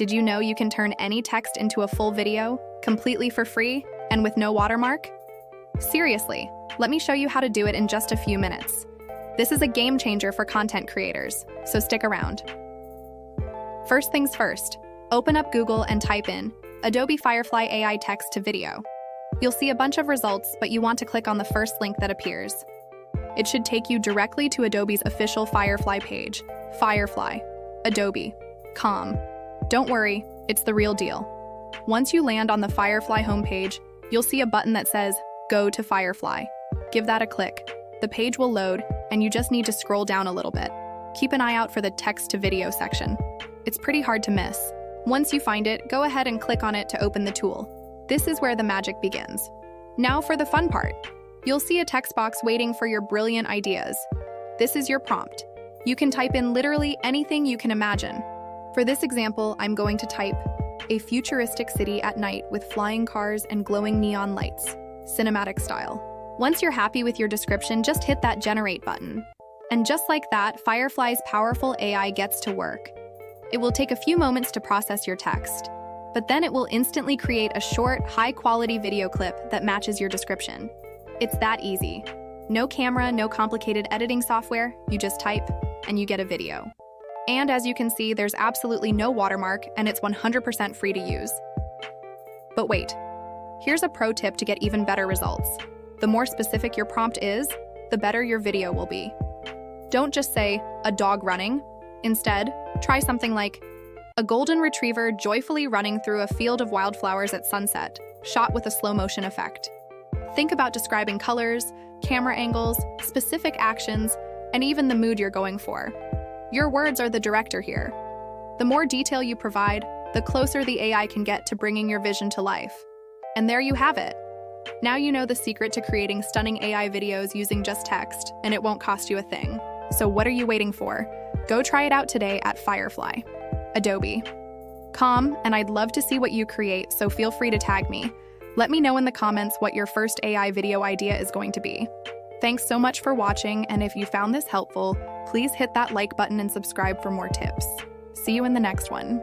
Did you know you can turn any text into a full video, completely for free, and with no watermark? Seriously, let me show you how to do it in just a few minutes. This is a game changer for content creators, so stick around. First things first, open up Google and type in Adobe Firefly AI Text to Video. You'll see a bunch of results, but you want to click on the first link that appears. It should take you directly to Adobe's official Firefly page, Firefly, Adobe.com. Don't worry, it's the real deal. Once you land on the Firefly homepage, you'll see a button that says, Go to Firefly. Give that a click. The page will load, and you just need to scroll down a little bit. Keep an eye out for the text to video section. It's pretty hard to miss. Once you find it, go ahead and click on it to open the tool. This is where the magic begins. Now for the fun part. You'll see a text box waiting for your brilliant ideas. This is your prompt. You can type in literally anything you can imagine. For this example, I'm going to type, a futuristic city at night with flying cars and glowing neon lights, cinematic style. Once you're happy with your description, just hit that generate button. And just like that, Firefly's powerful AI gets to work. It will take a few moments to process your text, but then it will instantly create a short, high-quality video clip that matches your description. It's that easy. No camera, no complicated editing software, you just type, and you get a video. And as you can see, there's absolutely no watermark, and it's 100% free to use. But wait, here's a pro tip to get even better results. The more specific your prompt is, the better your video will be. Don't just say, a dog running. Instead, try something like, a golden retriever joyfully running through a field of wildflowers at sunset, shot with a slow motion effect. Think about describing colors, camera angles, specific actions, and even the mood you're going for. Your words are the director here. The more detail you provide, the closer the AI can get to bringing your vision to life. And there you have it. Now you know the secret to creating stunning AI videos using just text, and it won't cost you a thing. So what are you waiting for? Go try it out today at Firefly, Adobe.com, and I'd love to see what you create, so feel free to tag me. Let me know in the comments what your first AI video idea is going to be. Thanks so much for watching, and if you found this helpful, please hit that like button and subscribe for more tips. See you in the next one.